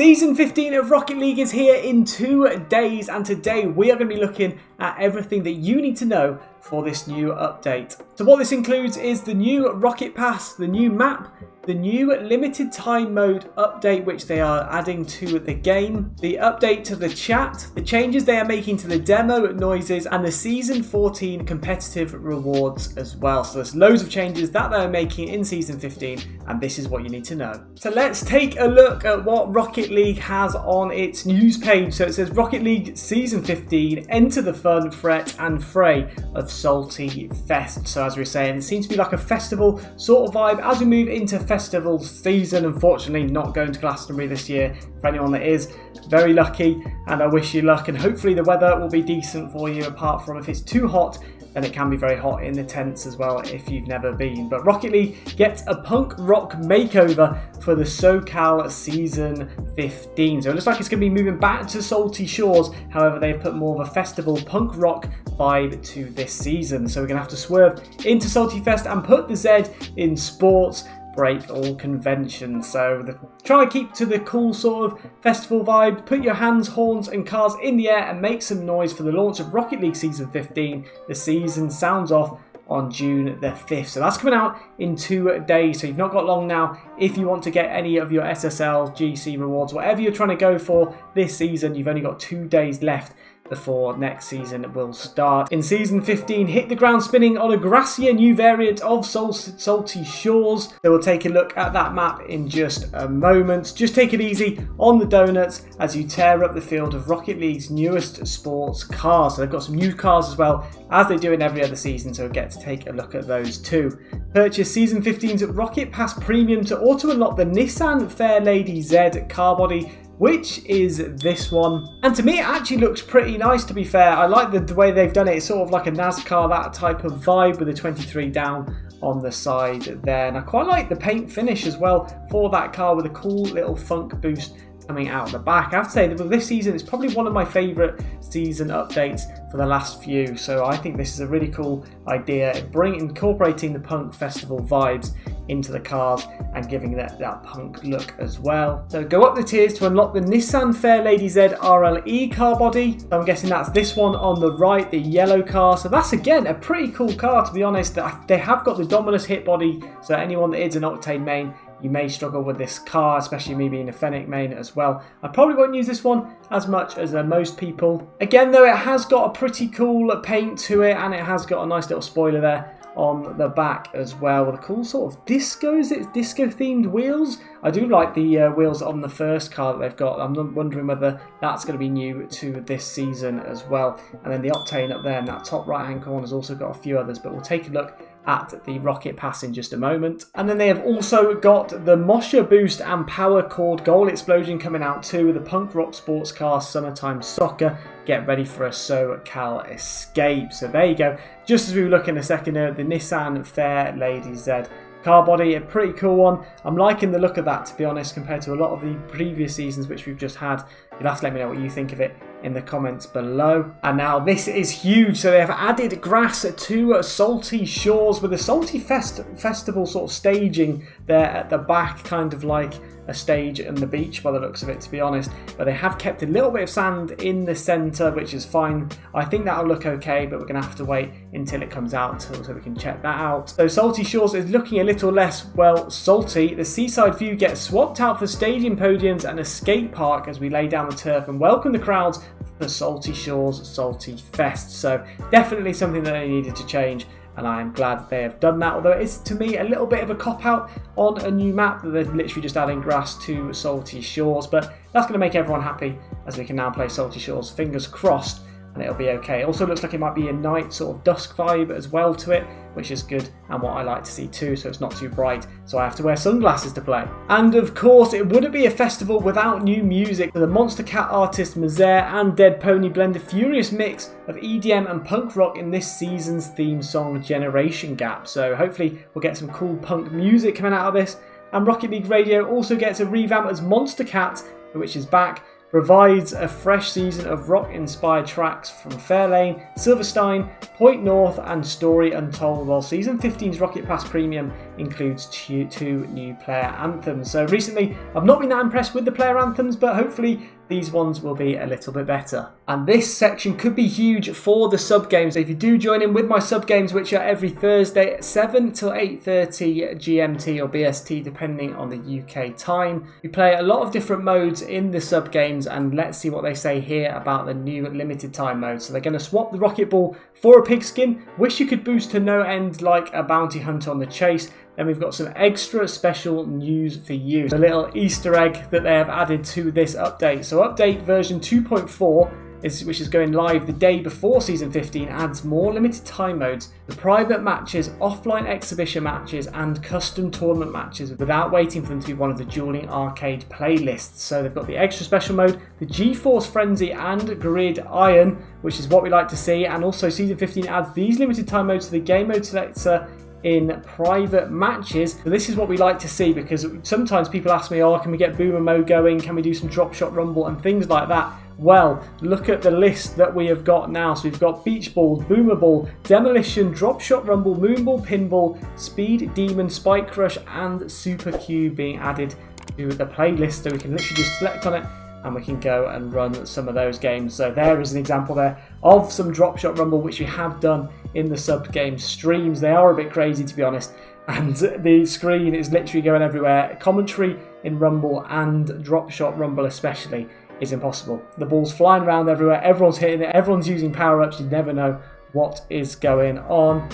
Season 15 of Rocket League is here in 2 days, and today we are going to be looking at everything that you need to know for this new update. So what this includes is the new Rocket Pass, the new map, the new limited time mode update which they are adding to the game, the update to the chat, the changes they are making to the demo noises, and the Season 14 competitive rewards as well. So there's loads of changes that they're making in Season 15, and this is what you need to know. So let's take a look at what Rocket League has on its news page. So it says Rocket League Season 15, enter the fun, fret and fray of Salty Fest. So as we were saying, it seems to be like a festival sort of vibe as we move into festival season. Unfortunately, not going to Glastonbury this year. For anyone that is, very lucky, and I wish you luck, and hopefully the weather will be decent for you, apart from if it's too hot, then it can be very hot in the tents as well if you've never been. But Rocket League gets a punk rock makeover for the SoCal Season 15. So it looks like it's going to be moving back to Salty Shores. However, they've put more of a festival punk rock vibe to this season. So we're going to have to swerve into Salty Fest and put the Z in sports, break all conventions. So try to keep to the cool sort of festival vibe. Put your hands, horns and cars in the air and make some noise for the launch of Rocket League Season 15. The season sounds off on June the 5th. So that's coming out in 2 days. So you've not got long now. If you want to get any of your SSL, GC rewards, whatever you're trying to go for this season, you've only got 2 days left before next season will start. In Season 15, hit the ground spinning on a grassier new variant of Salty Shores. So we'll take a look at that map in just a moment. Just take it easy on the donuts as you tear up the field of Rocket League's newest sports cars. So they've got some new cars as well, as they do in every other season, so we'll get to take a look at those too. Purchase Season 15's Rocket Pass Premium to auto-unlock the Nissan Fairlady Z car body, which is this one. And to me, it actually looks pretty nice, to be fair. I like the way they've done it. It's sort of like a NASCAR, that type of vibe, with the 23 down on the side there. And I quite like the paint finish as well for that car, with a cool little funk boost coming out the back. I have to say that this season is probably one of my favourite season updates for the last few. So I think this is a really cool idea, incorporating the punk festival vibes into the cars and giving that punk look as well. So go up the tiers to unlock the Nissan Fairlady Z RLE car body. So I'm guessing that's this one on the right, the yellow car. So that's again a pretty cool car, to be honest. They have got the Dominus hit body, so anyone that is an Octane main, you may struggle with this car, especially me being a Fennec main as well. I probably won't use this one as much as most people. Again though, it has got a pretty cool paint to it, and it has got a nice little spoiler there on the back as well, with a cool sort of disco themed wheels. I do like the wheels on the first car that they've got. I'm wondering whether that's going to be new to this season as well. And then the Octane up there in that top right hand corner has also got a few others, but we'll take a look at the Rocket Pass in just a moment. And then they have also got the Mosher Boost and Power Chord Goal Explosion coming out too, with the Punk Rock Sports Car Summertime Soccer. Get ready for a SoCal escape. So there you go. Just as we were looking a second ago, the Nissan Fairlady Z car body, a pretty cool one. I'm liking the look of that, to be honest, compared to a lot of the previous seasons which we've just had. You'll have to let me know what you think of it in the comments below. And now this is huge. So they have added grass to Salty Shores, with a Salty Festival sort of staging there at the back, kind of like a stage on the beach by the looks of it, to be honest. But they have kept a little bit of sand in the centre, which is fine. I think that'll look okay, but we're going to have to wait until it comes out so we can check that out. So Salty Shores is looking a little less, well, salty. The seaside view gets swapped out for stadium podiums and a skate park as we lay down the turf and welcome the crowds for Salty Shores Salty Fest. So definitely something that they needed to change, and I am glad they have done that, although it is to me a little bit of a cop-out on a new map that they're literally just adding grass to Salty Shores. But that's going to make everyone happy, as we can now play Salty Shores, fingers crossed, and it'll be okay. It also looks like it might be a night sort of dusk vibe as well to it, which is good and what I like to see too, so it's not too bright, so I have to wear sunglasses to play. And of course, it wouldn't be a festival without new music. The Monster Cat artist Mazer and Dead Pony blend a furious mix of EDM and punk rock in this season's theme song Generation Gap, so hopefully we'll get some cool punk music coming out of this. And Rocket League Radio also gets a revamp as Monster Cat, which is back, provides a fresh season of rock-inspired tracks from Fairlane, Silverstein, Point North and Story Untold, while Season 15's Rocket Pass Premium includes two new player anthems. So recently I've not been that impressed with the player anthems, but hopefully these ones will be a little bit better. And this section could be huge for the sub games. If you do join in with my sub games, which are every Thursday at 7 till 8:30 GMT or BST, depending on the UK time, we play a lot of different modes in the sub games, and let's see what they say here about the new limited time mode. So they're going to swap the rocket ball for a pigskin. Wish you could boost to no end like a bounty hunter on the chase. Then we've got some extra special news for you. A little Easter egg that they have added to this update. So update version 2.4, which is going live the day before Season 15, adds more limited time modes, the private matches, offline exhibition matches and custom tournament matches without waiting for them to be one of the Dueling Arcade playlists. So they've got the extra special mode, the G-Force Frenzy and Grid Iron, which is what we like to see, and also Season 15 adds these limited time modes to the game mode selector in private matches. So this is what we like to see, because sometimes people ask me, oh, can we get boomer mode going, can we do some drop shot rumble and things like that. Well, look at the list that we have got now. So we've got beach ball, boomer ball, demolition, drop shot rumble, moonball, pinball, speed demon, spike crush and super cube being added to the playlist, so we can literally just select on it and we can go and run some of those games. So there is an example there of some drop shot rumble, which we have done in the sub game streams. They are a bit crazy, to be honest, and the screen is literally going everywhere. Commentary in rumble and drop shot rumble especially is impossible. The ball's flying around everywhere, everyone's hitting it, everyone's using power-ups, you never know what is going on.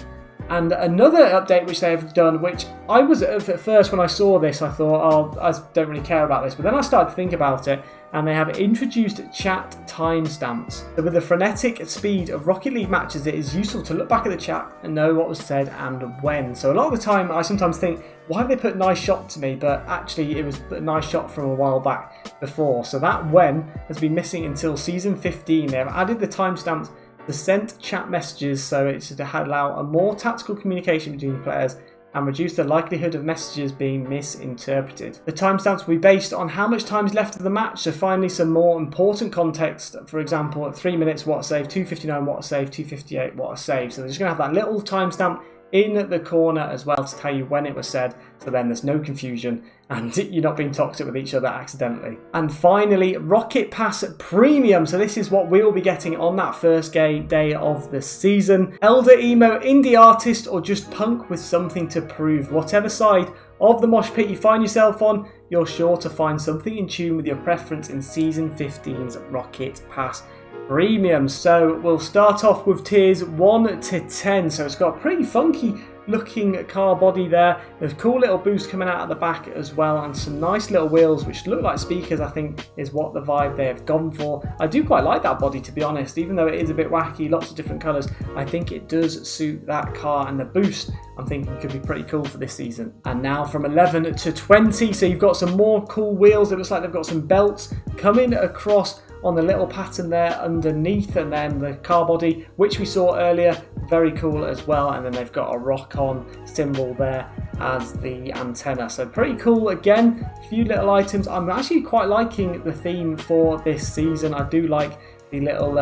And another update which they have done, which I was at first when I saw this, I thought, oh, I don't really care about this. But then I started to think about it, and they have introduced chat timestamps. So with the frenetic speed of Rocket League matches, it is useful to look back at the chat and know what was said and when. So a lot of the time, I sometimes think, why have they put nice shot to me? But actually, it was a nice shot from a while back before. So that when has been missing until Season 15. They have added the timestamps the sent chat messages, so it should allow a more tactical communication between players and reduce the likelihood of messages being misinterpreted. The timestamps will be based on how much time is left of the match, so finally some more important context. For example, at 3 minutes, what a save, 2:59, what a save, 2:58, what a save. So they're just going to have that little timestamp in the corner as well to tell you when it was said, so then there's no confusion and you're not being toxic with each other accidentally. And finally, Rocket Pass Premium. So this is what we'll be getting on that first day of the season. Elder, emo, indie artist or just punk with something to prove. Whatever side of the mosh pit you find yourself on, you're sure to find something in tune with your preference in Season 15's Rocket Pass Premium. So we'll start off with tiers 1 to 10. So it's got a pretty funky looking car body there. There's a cool little boost coming out of the back as well, and some nice little wheels which look like speakers, I think is what the vibe they have gone for. I do quite like that body, to be honest, even though it is a bit wacky, lots of different colours. I think it does suit that car, and the boost I'm thinking could be pretty cool for this season. And now from 11 to 20, so you've got some more cool wheels. It looks like they've got some belts coming across on the little pattern there underneath, and then the car body, which we saw earlier, very cool as well. And then they've got a rock-on symbol there as the antenna, so pretty cool. Again, a few little items. I'm actually quite liking the theme for this season. I do like the little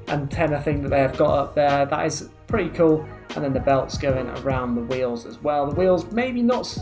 antenna thing that they have got up there. That is pretty cool. And then the belts going around the wheels as well. The wheels maybe not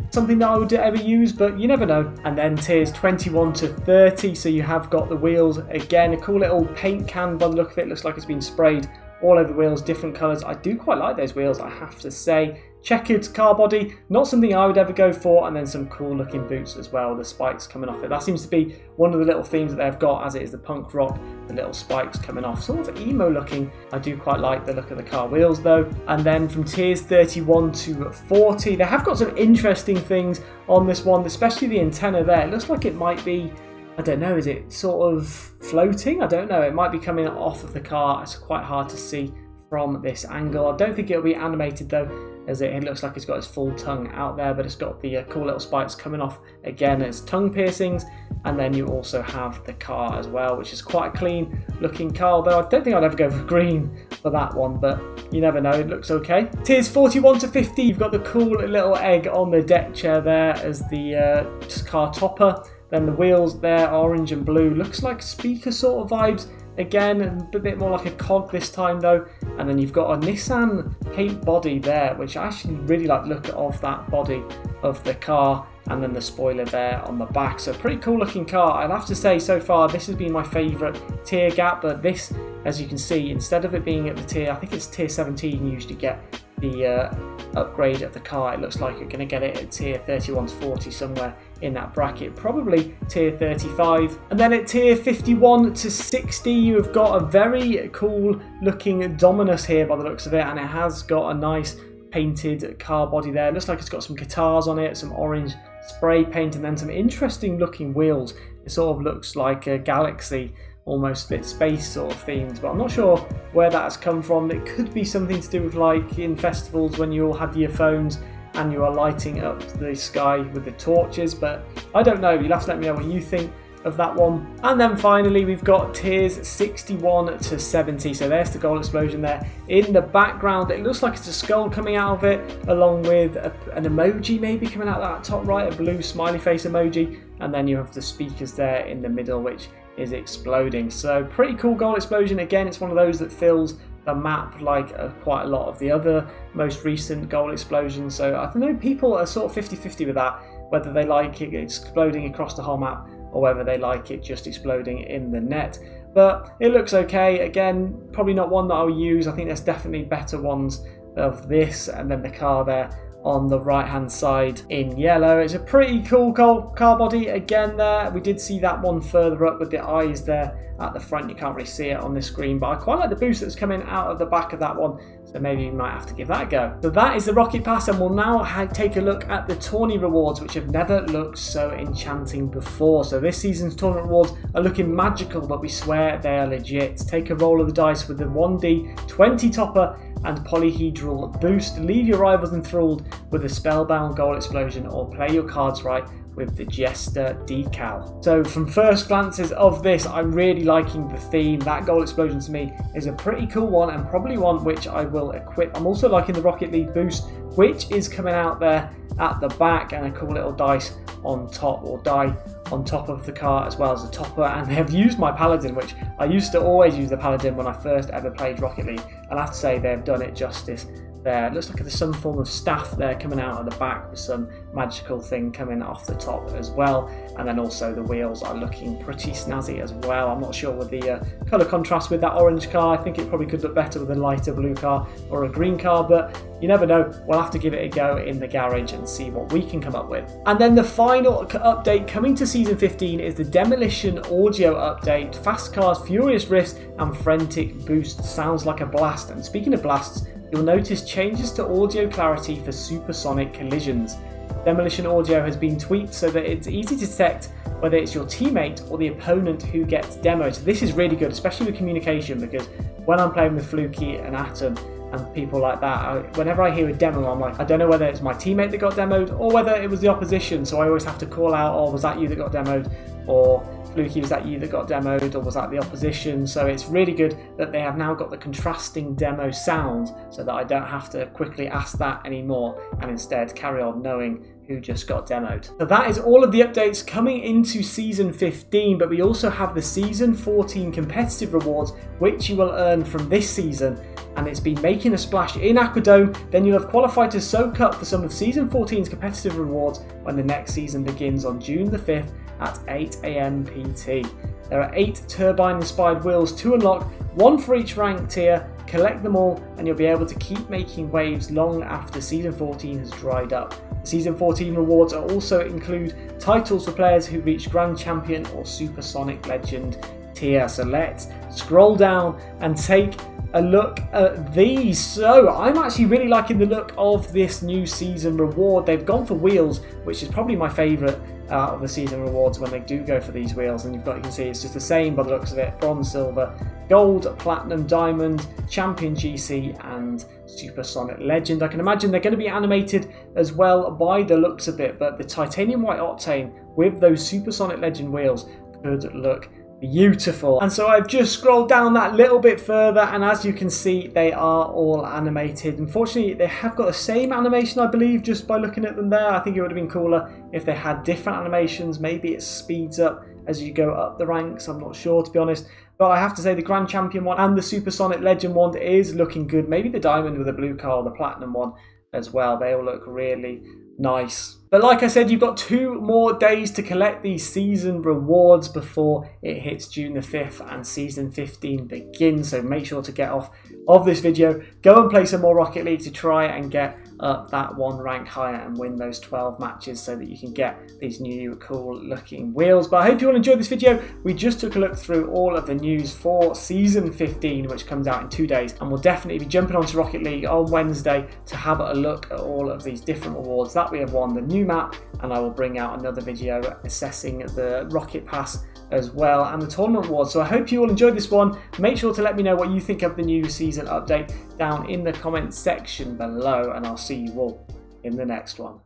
something that I would ever use, but you never know. And then tiers 21 to 30, so you have got the wheels again, a cool little paint can by the look of it. Looks like it's been sprayed all over the wheels, different colours. I do quite like those wheels, I have to say. Checkered car body, not something I would ever go for. And then some cool looking boots as well, the spikes coming off it. That seems to be one of the little themes that they've got, as it is the punk rock, the little spikes coming off, sort of emo looking. I do quite like the look of the car wheels though. And then from tiers 31 to 40, they have got some interesting things on this one, especially the antenna there. It looks like it might be, I don't know, is it sort of floating? I don't know, it might be coming off of the car. It's quite hard to see from this angle. I don't think it'll be animated though, as it looks like it's got its full tongue out there, but it's got the cool little spikes coming off again as tongue piercings. And then you also have the car as well, which is quite a clean looking car, though I don't think I'd ever go for green for that one, but you never know, it looks okay. Tiers 41 to 50, you've got the cool little egg on the deck chair there as the car topper. Then the wheels there, orange and blue, looks like speaker sort of vibes. again, a bit more like a cog this time though. And then you've got a Nissan paint body there, which I actually really like the look of that body of the car, and then the spoiler there on the back. So pretty cool looking car. I'd have to say so far this has been my favourite tier gap, but this, as you can see, instead of it being at the tier, I think it's tier 17, you usually get the upgrade of the car. It looks like you're going to get it at tier 31 to 40, somewhere in that bracket, probably tier 35. And then at tier 51 to 60 you have got a very cool looking Dominus here by the looks of it, and it has got a nice painted car body there. It looks like it's got some guitars on it, some orange spray paint, and then some interesting looking wheels. It sort of looks like a Galaxy, almost a bit space sort of themed, but I'm not sure where that has come from. It could be something to do with like in festivals when you all had your phones and you are lighting up the sky with the torches, but I don't know. You'll have to let me know what you think of that one. And then finally we've got tiers 61 to 70. So there's the gold explosion there in the background. It looks like it's a skull coming out of it, along with an emoji maybe coming out of that top right, a blue smiley face emoji, and then you have the speakers there in the middle, which is exploding. So pretty cool gold explosion. Again, it's one of those that fills the map like quite a lot of the other most recent gold explosions. So I know people are sort of 50-50 with that, whether they like it exploding across the whole map or whether they like it just exploding in the net. But it looks okay. Again, probably not one that I'll use. I think there's definitely better ones of this, and then the car there on the right hand side in yellow. It's a pretty cool car body again there. We did see that one further up with the eyes there at the front. You can't really see it on this screen, but I quite like the boost that's coming out of the back of that one, so maybe you might have to give that a go. So that is the Rocket Pass, and we'll now take a look at the tourney rewards, which have never looked so enchanting before. So this season's tournament rewards are looking magical, but we swear they are legit. Take a roll of the dice with the 1D 20 topper and polyhedral boost. Leave your rivals enthralled with a spellbound gold explosion, or play your cards right with the Jester decal. So from first glances of this, I'm really liking the theme. That gold explosion to me is a pretty cool one, and probably one which I will equip. I'm also liking the Rocket League boost, which is coming out there at the back, and a cool little dice on top, or die on top of the car, as well as the topper. And they have used my Paladin, which I used to always use the Paladin when I first ever played Rocket League, and I have to say they've done it justice there. It looks like there's some form of staff there coming out of the back with some magical thing coming off the top as well. And then also the wheels are looking pretty snazzy as well. I'm not sure with the colour contrast with that orange car. I think it probably could look better with a lighter blue car or a green car, but you never know. We'll have to give it a go in the garage and see what we can come up with. And then the final update coming to Season 15 is the Demolition Audio update. Fast cars, furious rifts, and frantic boosts. Sounds like a blast. And speaking of blasts, you'll notice changes to audio clarity for supersonic collisions. Demolition Audio has been tweaked so that it's easy to detect whether it's your teammate or the opponent who gets demoed. So this is really good, especially with communication, because when I'm playing with Fluky and Atom and people like that, whenever I hear a demo, I'm like, I don't know whether it's my teammate that got demoed or whether it was the opposition. So I always have to call out, oh, was that you that got demoed? Or Fluky, was that you that got demoed, or was that the opposition? So it's really good that they have now got the contrasting demo sound, so that I don't have to quickly ask that anymore, and instead carry on knowing who just got demoed. So that is all of the updates coming into Season 15, but we also have the Season 14 competitive rewards, which you will earn from this season, and it's been making a splash in Aquadome. Then you'll have qualified to soak up for some of Season 14's competitive rewards when the next season begins on June the 5th at 8 AM PT. There are 8 turbine-inspired wheels to unlock, 1 for each rank tier. Collect them all and you'll be able to keep making waves long after Season 14 has dried up. Season 14 rewards also include titles for players who reach Grand Champion or Supersonic Legend tier. So let's scroll down and take a look at these. So I'm actually really liking the look of this new season reward. They've gone for wheels, which is probably my favourite of the season rewards when they do go for these wheels. And you can see it's just the same by the looks of it: bronze, silver, gold, platinum, diamond, champion, GC, and Supersonic Legend. I can imagine they're going to be animated as well by the looks of it, but the titanium white octane with those Supersonic Legend wheels could look Beautiful. And so I've just scrolled down that little bit further, and as you can see, they are all animated. Unfortunately, they have got the same animation, I believe, just by looking at them there. I think it would have been cooler if they had different animations. Maybe it speeds up as you go up the ranks. I'm not sure, to be honest. But I have to say the Grand Champion one and the Supersonic Legend one is looking good. Maybe the Diamond with the blue car or the Platinum one as well. They all look really nice. But like I said, you've got 2 more days to collect these season rewards before it hits June the 5th and season 15 begins. So make sure to get off of this video, go and play some more Rocket League to try and get up that 1 rank higher and win those 12 matches so that you can get these new cool looking wheels. But I hope you all enjoyed this video. We just took a look through all of the news for season 15, which comes out in 2 days, and we'll definitely be jumping onto Rocket League on Wednesday to have a look at all of these different awards that we have won, the new map, and I will bring out another video assessing the Rocket Pass as well and the tournament awards. So I hope you all enjoyed this one. Make sure to let me know what you think of the new season update down in the comment section below, and I'll see you all in the next one.